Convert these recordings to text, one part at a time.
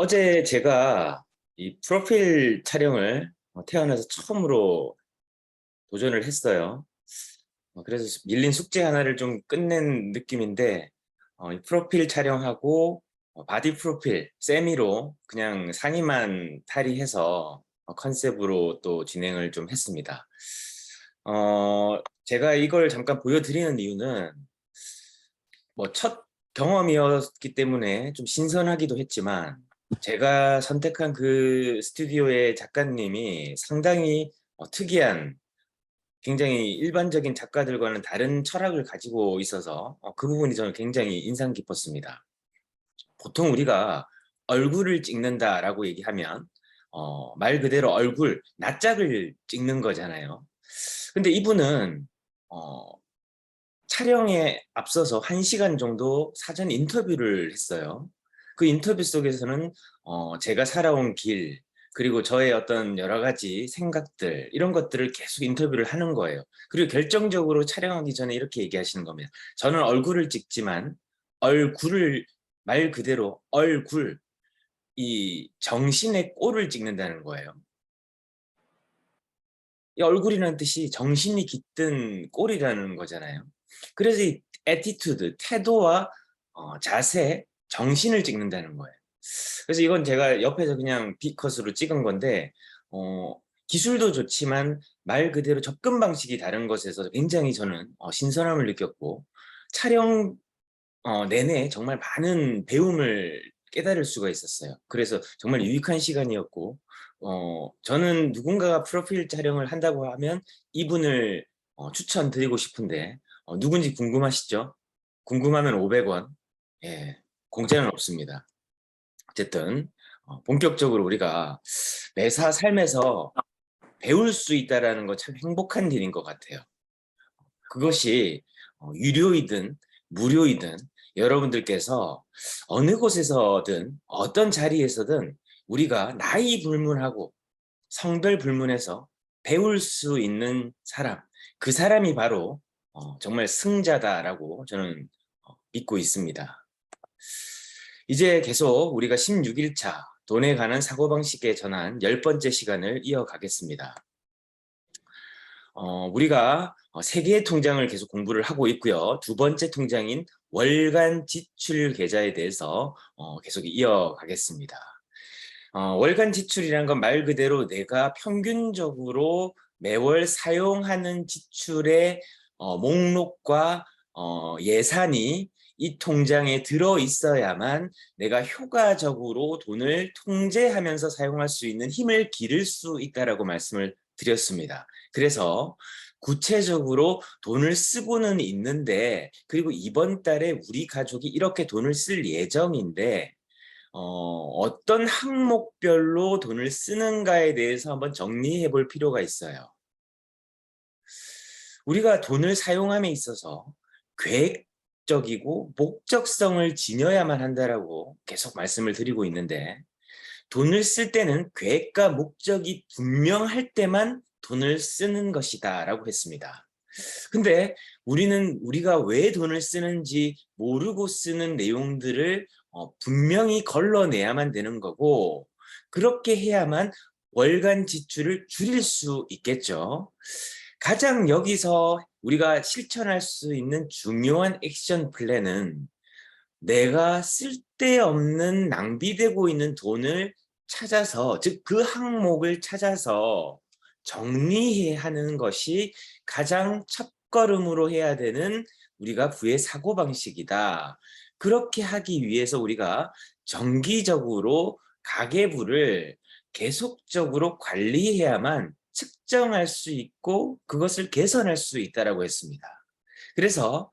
어제 제가 이 프로필 촬영을 태어나서 처음으로 도전을 했어요. 그래서 밀린 숙제 하나를 좀 끝낸 느낌인데, 이 프로필 촬영하고 바디 프로필 세미로 그냥 상의만 탈의해서 컨셉으로 또 진행을 좀 했습니다. 제가 이걸 잠깐 보여드리는 이유는 뭐 첫 경험이었기 때문에 좀 신선하기도 했지만, 제가 선택한 그 스튜디오의 작가님이 상당히 특이한, 굉장히 일반적인 작가들과는 다른 철학을 가지고 있어서 그 부분이 저는 굉장히 인상 깊었습니다. 보통 우리가 얼굴을 찍는다라고 얘기하면 말 그대로 얼굴, 낯짝을 찍는 거잖아요. 근데 이분은 어, 촬영에 앞서서 1시간 정도 사전 인터뷰를 했어요. 그 인터뷰 속에서는 제가 살아온 길, 그리고 저의 어떤 여러 가지 생각들, 이런 것들을 계속 인터뷰를 하는 거예요. 그리고 결정적으로 촬영하기 전에 이렇게 얘기하시는 겁니다. 저는 얼굴을 찍지만 얼굴을, 말 그대로 얼굴, 이 정신의 꼴을 찍는다는 거예요. 이 얼굴이라는 뜻이 정신이 깃든 꼴이라는 거잖아요. 그래서 이 애티튜드, 태도와 자세, 정신을 찍는다는 거예요. 그래서 이건 제가 옆에서 그냥 B컷으로 찍은 건데, 기술도 좋지만 말 그대로 접근 방식이 다른 것에서 굉장히 저는 신선함을 느꼈고, 촬영 내내 정말 많은 배움을 깨달을 수가 있었어요. 그래서 정말 유익한 시간이었고, 저는 누군가가 프로필 촬영을 한다고 하면 이분을 추천드리고 싶은데, 누군지 궁금하시죠? 궁금하면 500원. 예, 공짜는 없습니다. 어쨌든, 본격적으로 우리가 매사 삶에서 배울 수 있다는 거 참 행복한 일인 것 같아요. 그것이 유료이든 무료이든 여러분들께서 어느 곳에서든 어떤 자리에서든 우리가 나이 불문하고 성별 불문해서 배울 수 있는 사람, 그 사람이 바로 정말 승자다라고 저는 믿고 있습니다. 이제 계속 우리가 16일차 돈에 관한 사고방식에 전한 10번째 시간을 이어가겠습니다. 우리가 세 개의 통장을 계속 공부를 하고 있고요. 두 번째 통장인 월간 지출 계좌에 대해서 계속 이어가겠습니다. 월간 지출이란 건 말 그대로 내가 평균적으로 매월 사용하는 지출의 목록과 예산이 이 통장에 들어 있어야만 내가 효과적으로 돈을 통제하면서 사용할 수 있는 힘을 기를 수 있다라고 말씀을 드렸습니다. 그래서 구체적으로 돈을 쓰고는 있는데, 그리고 이번 달에 우리 가족이 이렇게 돈을 쓸 예정인데 어떤 항목별로 돈을 쓰는가에 대해서 한번 정리해 볼 필요가 있어요. 우리가 돈을 사용함에 있어서 계획적이고 목적성을 지녀야만 한다라고 계속 말씀을 드리고 있는데, 돈을 쓸 때는 계획과 목적이 분명할 때만 돈을 쓰는 것이다 라고 했습니다. 근데 우리가 왜 돈을 쓰는지 모르고 쓰는 내용들을 분명히 걸러내야만 되는 거고, 그렇게 해야만 월간 지출을 줄일 수 있겠죠. 가장 여기서 우리가 실천할 수 있는 중요한 액션 플랜은 내가 쓸데없는 낭비되고 있는 돈을 찾아서, 즉 그 항목을 찾아서 정리해야 하는 것이 가장 첫걸음으로 해야 되는 우리가 부의 사고방식이다. 그렇게 하기 위해서 우리가 정기적으로 가계부를 계속적으로 관리해야만 측정할 수 있고 그것을 개선할 수 있다고 했습니다. 그래서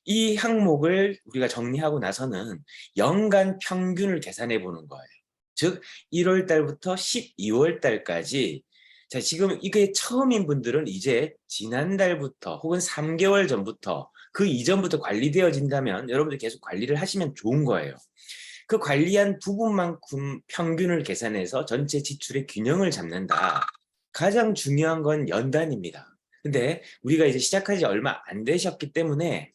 이 항목을 우리가 정리하고 나서는 연간 평균을 계산해 보는 거예요. 즉 1월 달부터 12월 달까지, 자, 지금 이게 처음인 분들은 이제 지난달부터 혹은 3개월 전부터, 그 이전부터 관리되어진다면 여러분들 계속 관리를 하시면 좋은 거예요. 그 관리한 부분만큼 평균을 계산해서 전체 지출의 균형을 잡는다. 가장 중요한 건 연단입니다. 근데 우리가 이제 시작한 지 얼마 안 되셨기 때문에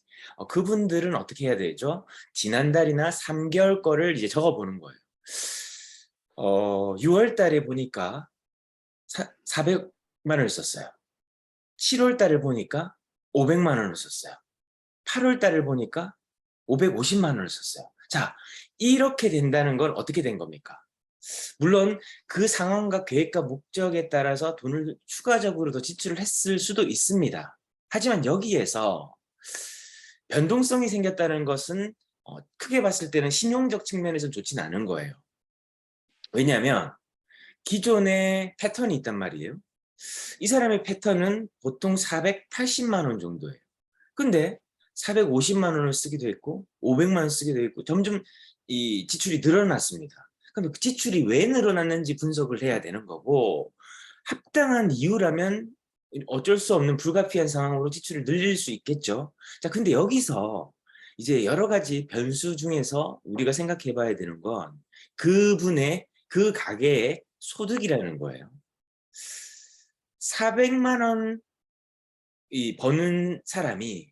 그분들은 어떻게 해야 되죠? 지난달이나 3개월 거를 이제 적어보는 거예요. 6월 달에 보니까 400만 원을 썼어요. 7월 달을 보니까 500만 원을 썼어요. 8월 달을 보니까 550만 원을 썼어요. 자, 이렇게 된다는 건 어떻게 된 겁니까? 물론 그 상황과 계획과 목적에 따라서 돈을 추가적으로 더 지출을 했을 수도 있습니다. 하지만 여기에서 변동성이 생겼다는 것은 크게 봤을 때는 신용적 측면에서는 좋지는 않은 거예요. 왜냐하면 기존의 패턴이 있단 말이에요. 이 사람의 패턴은 보통 480만 원 정도예요. 근데 450만 원을 쓰기도 했고 500만 원 쓰기도 했고 점점 이 지출이 늘어났습니다. 그럼 그 지출이 왜 늘어났는지 분석을 해야 되는 거고, 합당한 이유라면 어쩔 수 없는 불가피한 상황으로 지출을 늘릴 수 있겠죠. 자, 근데 여기서 이제 여러 가지 변수 중에서 우리가 생각해 봐야 되는 건 그분의 그 가게의 소득이라는 거예요. 400만 원 버는 사람이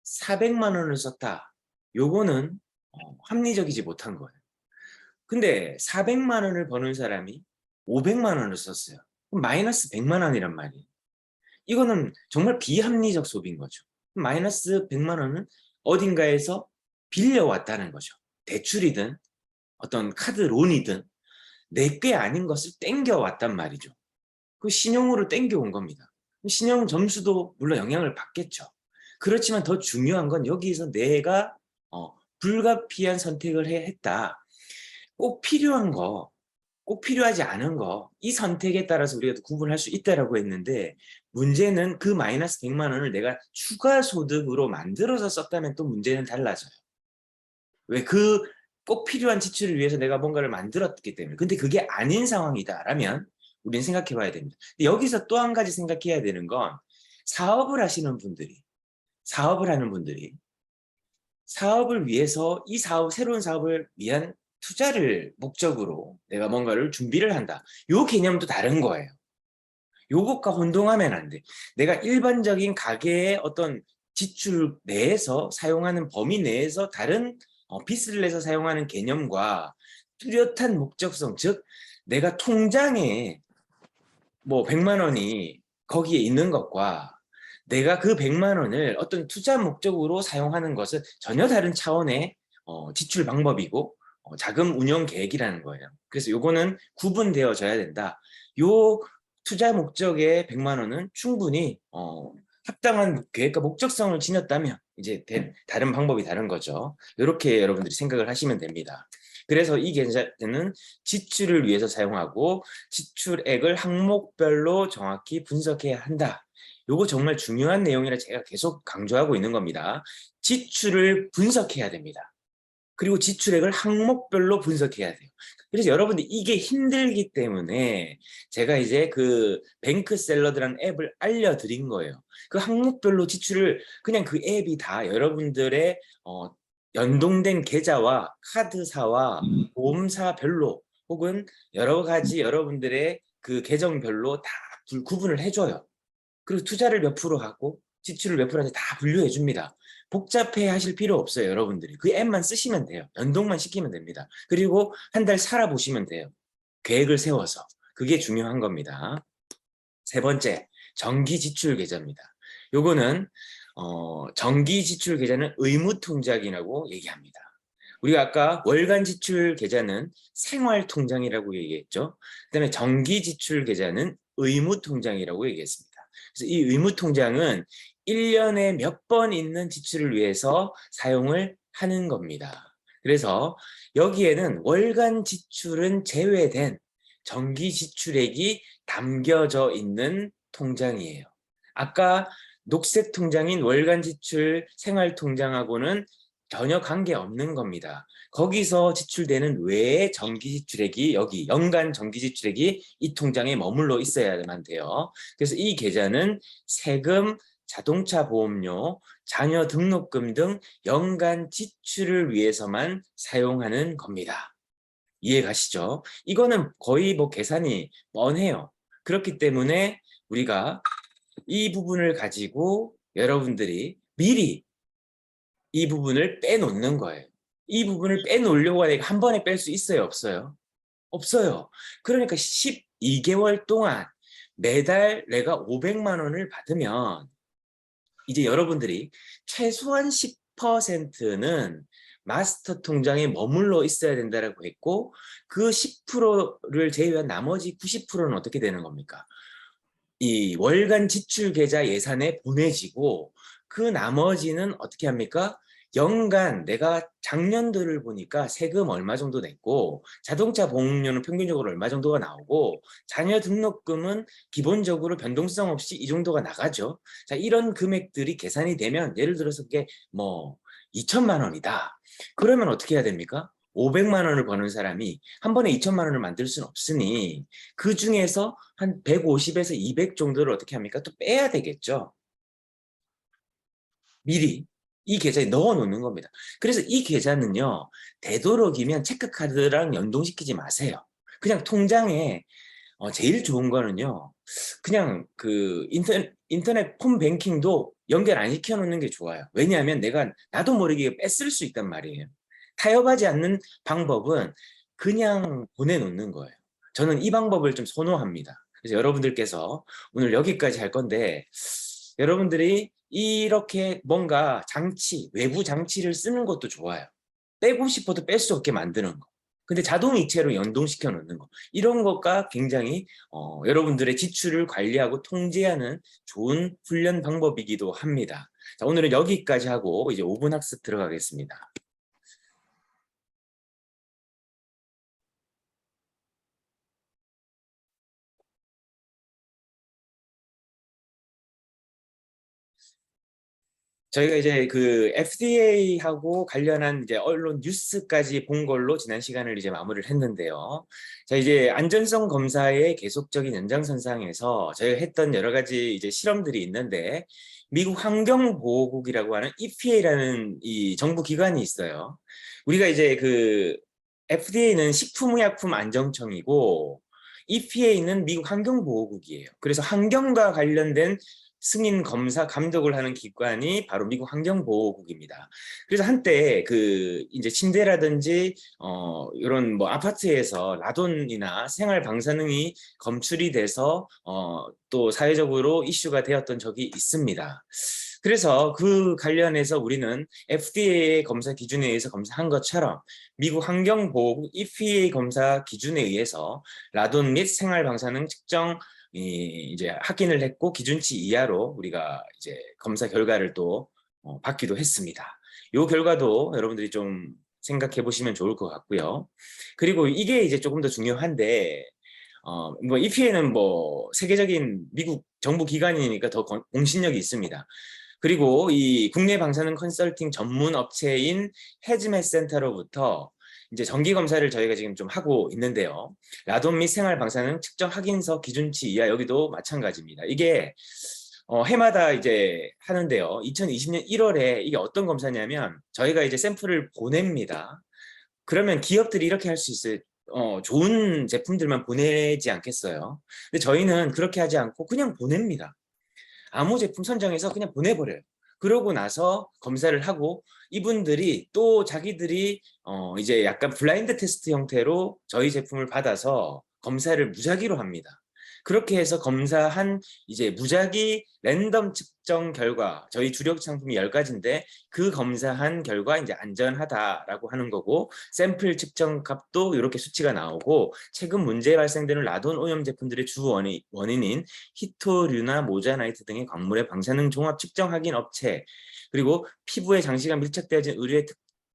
400만 원을 썼다. 요거는 합리적이지 못한 거예요. 근데 400만 원을 버는 사람이 500만 원을 썼어요. 그럼 마이너스 100만 원이란 말이에요. 이거는 정말 비합리적 소비인 거죠. 마이너스 100만 원은 어딘가에서 빌려왔다는 거죠. 대출이든 어떤 카드 론이든 내 게 아닌 것을 땡겨왔단 말이죠. 그 신용으로 땡겨온 겁니다. 신용 점수도 물론 영향을 받겠죠. 그렇지만 더 중요한 건 여기에서 내가 불가피한 선택을 했다. 꼭 필요한 거, 꼭 필요하지 않은 거, 이 선택에 따라서 우리가 구분할 수 있다라고 했는데, 문제는 그 마이너스 100만 원을 내가 추가 소득으로 만들어서 썼다면 또 문제는 달라져요. 왜? 꼭 필요한 지출을 위해서 내가 뭔가를 만들었기 때문에. 근데 그게 아닌 상황이다라면 우리는 생각해 봐야 됩니다. 근데 여기서 또 한 가지 생각해야 되는 건, 사업을 하시는 분들이, 사업을 하는 분들이 사업을 위해서 새로운 사업을 위한 투자를 목적으로 내가 뭔가를 준비를 한다. 요 개념도 다른 거예요. 요것과 혼동하면 안 돼. 내가 일반적인 가계의 어떤 지출 내에서 사용하는 범위 내에서 다른 빚을 내서 사용하는 개념과 뚜렷한 목적성, 즉 내가 통장에 뭐 100만 원이 거기에 있는 것과 내가 그 100만 원을 어떤 투자 목적으로 사용하는 것은 전혀 다른 차원의 지출 방법이고 자금 운영 계획이라는 거예요. 그래서 요거는 구분되어져야 된다. 요 투자 목적의 100만 원은 충분히 합당한 계획과 목적성을 지녔다면 이제 다른 방법이 다른 거죠. 이렇게 여러분들이 생각을 하시면 됩니다. 그래서 이 계좌는 지출을 위해서 사용하고 지출액을 항목별로 정확히 분석해야 한다. 요거 정말 중요한 내용이라 제가 계속 강조하고 있는 겁니다. 지출을 분석해야 됩니다. 그리고 지출액을 항목별로 분석해야 돼요. 그래서 여러분들 이게 힘들기 때문에 제가 이제 그 뱅크샐러드라는 앱을 알려드린 거예요. 그 항목별로 지출을 그냥 그 앱이 다 여러분들의 연동된 계좌와 카드사와 보험사별로 혹은 여러 가지 여러분들의 그 계정별로 다 구분을 해줘요. 그리고 투자를 몇 프로 하고 지출을 몇 프로 하는지 다 분류해 줍니다. 복잡해 하실 필요 없어요, 여러분들이. 그 앱만 쓰시면 돼요. 연동만 시키면 됩니다. 그리고 한 달 살아보시면 돼요. 계획을 세워서. 그게 중요한 겁니다. 세 번째, 정기 지출 계좌입니다. 요거는 정기 지출 계좌는 의무 통장이라고 얘기합니다. 우리가 아까 월간 지출 계좌는 생활 통장이라고 얘기했죠. 그다음에 정기 지출 계좌는 의무 통장이라고 얘기했습니다. 그래서 이 의무 통장은 1년에 몇 번 있는 지출을 위해서 사용을 하는 겁니다. 그래서 여기에는 월간 지출은 제외된 정기 지출액이 담겨져 있는 통장이에요. 아까 녹색 통장인 월간 지출 생활 통장하고는 전혀 관계없는 겁니다. 거기서 지출되는 외의 정기 지출액이 여기 연간 정기 지출액이 이 통장에 머물러 있어야만 돼요. 그래서 이 계좌는 세금, 자동차 보험료, 자녀 등록금 등 연간 지출을 위해서만 사용하는 겁니다. 이해 가시죠? 이거는 거의 뭐 계산이 뻔해요. 그렇기 때문에 우리가 이 부분을 가지고 여러분들이 미리 이 부분을 빼놓는 거예요. 이 부분을 빼놓으려고 하니까 한 번에 뺄 수 있어요, 없어요? 없어요. 그러니까 12개월 동안 매달 내가 500만 원을 받으면 이제 여러분들이 최소한 10%는 마스터 통장에 머물러 있어야 된다고 했고 그 10%를 제외한 나머지 90%는 어떻게 되는 겁니까? 이 월간 지출 계좌 예산에 보내지고 그 나머지는 어떻게 합니까? 연간 내가 작년도를 보니까 세금 얼마 정도 냈고 자동차 보험료는 평균적으로 얼마 정도가 나오고 자녀 등록금은 기본적으로 변동성 없이 이 정도가 나가죠. 자, 이런 금액들이 계산이 되면 예를 들어서 그게 뭐 2천만 원이다. 그러면 어떻게 해야 됩니까? 500만 원을 버는 사람이 한 번에 2천만 원을 만들 수는 없으니 그 중에서 한 150에서 200 정도를 어떻게 합니까? 또 빼야 되겠죠. 미리 이 계좌에 넣어 놓는 겁니다. 그래서 이 계좌는요, 되도록이면 체크카드랑 연동시키지 마세요. 그냥 통장에 제일 좋은 거는요, 그냥 그 인터넷 폰 뱅킹도 연결 안 시켜 놓는 게 좋아요. 왜냐하면 내가 나도 모르게 뺐을 수 있단 말이에요. 타협하지 않는 방법은 그냥 보내놓는 거예요. 저는 이 방법을 좀 선호합니다. 그래서 여러분들께서 오늘 여기까지 할 건데 여러분들이 이렇게 뭔가 장치, 외부 장치를 쓰는 것도 좋아요. 빼고 싶어도 뺄 수 없게 만드는 거. 근데 자동이체로 연동시켜 놓는 거. 이런 것과 굉장히 여러분들의 지출을 관리하고 통제하는 좋은 훈련 방법이기도 합니다. 자, 오늘은 여기까지 하고 이제 5분 학습 들어가겠습니다. 저희가 이제 그 FDA하고 관련한 이제 언론 뉴스까지 본 걸로 지난 시간을 이제 마무리를 했는데요. 자, 이제 안전성 검사의 계속적인 연장선상에서 저희가 했던 여러 가지 이제 실험들이 있는데 미국 환경보호국이라고 하는 EPA라는 이 정부 기관이 있어요. 우리가 이제 그 FDA는 식품의약품안정청이고 EPA는 미국 환경보호국이에요. 그래서 환경과 관련된 승인 검사 감독을 하는 기관이 바로 미국 환경보호국입니다. 그래서 한때 그 이제 침대라든지 이런 뭐 아파트에서 라돈이나 생활 방사능이 검출이 돼서 또 사회적으로 이슈가 되었던 적이 있습니다. 그래서 그 관련해서 우리는 FDA 검사 기준에 의해서 검사한 것처럼 미국 환경보호국 EPA 검사 기준에 의해서 라돈 및 생활 방사능 측정 이제 확인을 했고 기준치 이하로 우리가 이제 검사 결과를 또 받기도 했습니다. 이 결과도 여러분들이 좀 생각해 보시면 좋을 것 같고요. 그리고 이게 이제 조금 더 중요한데 뭐 EPA는 뭐 세계적인 미국 정부 기관이니까 더 공신력이 있습니다. 그리고 이 국내 방사능 컨설팅 전문 업체인 헤즈메 센터로부터 이제 정기 검사를 저희가 지금 좀 하고 있는데요. 라돈 및 생활 방사능 측정 확인서 기준치 이하 여기도 마찬가지입니다. 이게 해마다 이제 하는데요. 2020년 1월에 이게 어떤 검사냐면 저희가 이제 샘플을 보냅니다. 그러면 기업들이 이렇게 할 수 있어요. 좋은 제품들만 보내지 않겠어요? 근데 저희는 그렇게 하지 않고 그냥 보냅니다. 아무 제품 선정해서 그냥 보내버려요. 그러고 나서 검사를 하고 이분들이 또 자기들이 이제 약간 블라인드 테스트 형태로 저희 제품을 받아서 검사를 무작위로 합니다. 그렇게 해서 검사한 이제 무작위 랜덤 측정 결과 저희 주력 상품이 10가지인데 그 검사한 결과 이제 안전하다라고 하는 거고 샘플 측정 값도 이렇게 수치가 나오고 최근 문제 발생되는 라돈 오염 제품들의 주 원인인 히토류나 모자나이트 등의 광물의 방사능 종합 측정 확인 업체 그리고 피부에 장시간 밀착되어진 의료의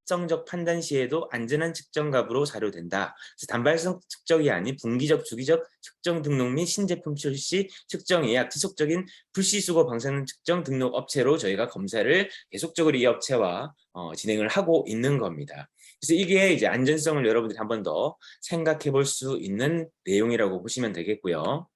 특성적 판단 시에도 안전한 측정값으로 사료된다. 그래서 단발성 측정이 아닌 분기적, 주기적 측정 등록 및 신제품 출시 측정 예약, 지속적인 불시수거 방사능 측정 등록 업체로 저희가 검사를 계속적으로 이 업체와 진행을 하고 있는 겁니다. 그래서 이게 이제 안전성을 여러분들이 한 번 더 생각해 볼 수 있는 내용이라고 보시면 되겠고요.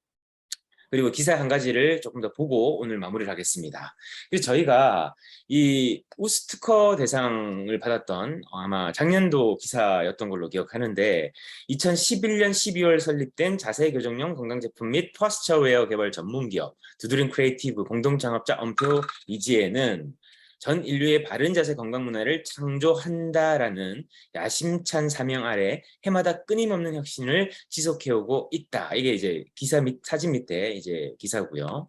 그리고 기사 한 가지를 조금 더 보고 오늘 마무리를 하겠습니다. 그래서 저희가 이 우스트커 대상을 받았던 아마 작년도 기사였던 걸로 기억하는데 2011년 12월 설립된 자세 교정용 건강제품 및 포스처웨어 개발 전문기업 두드림 크리에이티브 공동창업자 엄표 이지에는 전 인류의 바른 자세 건강 문화를 창조한다라는 야심찬 사명 아래 해마다 끊임없는 혁신을 지속해오고 있다. 이게 이제 기사 밑 사진 밑에 이제 기사고요.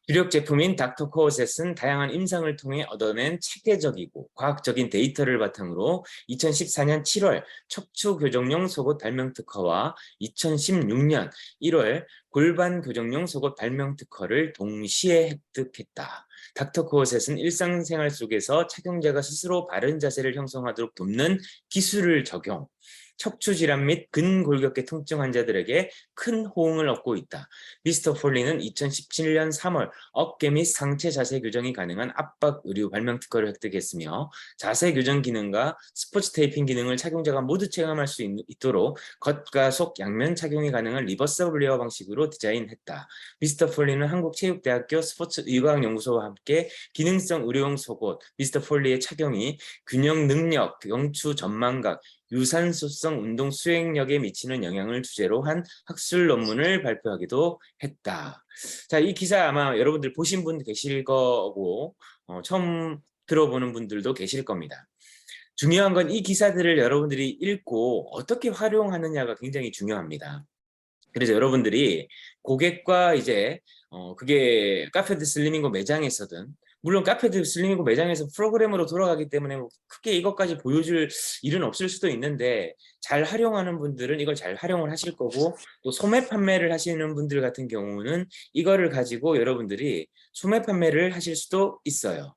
주력 제품인 닥터 코어셋은 다양한 임상을 통해 얻어낸 체계적이고 과학적인 데이터를 바탕으로 2014년 7월 척추 교정용 속옷 발명 특허와 2016년 1월 골반 교정용 속옷 발명 특허를 동시에 획득했다. 닥터 코어셋은 일상생활 속에서 착용자가 스스로 바른 자세를 형성하도록 돕는 기술을 적용, 척추 질환 및 근골격계 통증 환자들에게 큰 호응을 얻고 있다. 미스터 폴리는 2017년 3월 어깨 및 상체 자세 교정이 가능한 압박 의류 발명 특허를 획득했으며 자세 교정 기능과 스포츠 테이핑 기능을 착용자가 모두 체감할 수 있도록 겉과 속 양면 착용이 가능한 리버서블 웨어 방식으로 디자인했다. 미스터 폴리는 한국체육대학교 스포츠의과학연구소와 함께 기능성 의료용 속옷 미스터 폴리의 착용이 균형 능력, 경추 전망각, 유산소성 운동 수행력에 미치는 영향을 주제로 한 학술 논문을 발표하기도 했다. 자, 이 기사 아마 여러분들 보신 분 계실 거고 처음 들어보는 분들도 계실 겁니다. 중요한 건 이 기사들을 여러분들이 읽고 어떻게 활용하느냐가 굉장히 중요합니다. 그래서 여러분들이 고객과 이제 그게 카페드 슬리밍고 매장에서든 물론 카페드 슬리밍고 매장에서 프로그램으로 돌아가기 때문에 뭐 크게 이것까지 보여줄 일은 없을 수도 있는데 잘 활용하는 분들은 이걸 잘 활용을 하실 거고 또 소매 판매를 하시는 분들 같은 경우는 이거를 가지고 여러분들이 소매 판매를 하실 수도 있어요.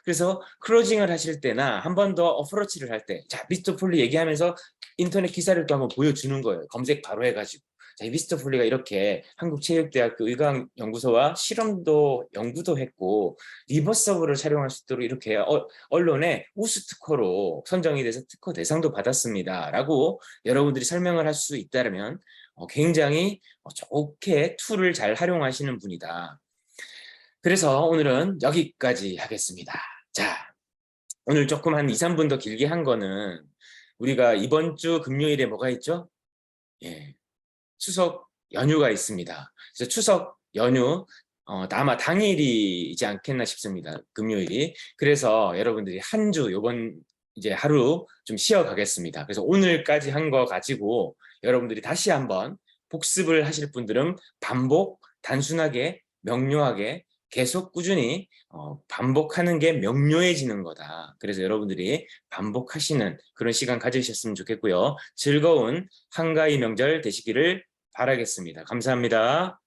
그래서 클로징을 하실 때나 한 번 더 어프로치를 할 때, 자, 미스터 폴리 얘기하면서 인터넷 기사를 또 한번 보여주는 거예요. 검색 바로 해가지고. 자, 이 미스터 폴리가 이렇게 한국체육대학교 의과연구소와 실험도 연구도 했고 리버서블을 촬영할 수 있도록 이렇게 언론에 우수 특허로 선정이 돼서 특허 대상도 받았습니다. 라고 여러분들이 설명을 할 수 있다면 굉장히 좋게 툴을 잘 활용하시는 분이다. 그래서 오늘은 여기까지 하겠습니다. 자, 오늘 조금 한 2, 3분 더 길게 한 거는 우리가 이번 주 금요일에 뭐가 있죠? 예, 추석 연휴가 있습니다. 그래서 추석 연휴 아마 당일이지 않겠나 싶습니다. 금요일이. 그래서 여러분들이 한 주 요번 이제 하루 좀 쉬어 가겠습니다. 그래서 오늘까지 한 거 가지고 여러분들이 다시 한번 복습을 하실 분들은 반복, 단순하게, 명료하게 계속 꾸준히 반복하는 게 명료해지는 거다. 그래서 여러분들이 반복하시는 그런 시간 가지셨으면 좋겠고요. 즐거운 한가위 명절 되시기를 바라겠습니다. 감사합니다.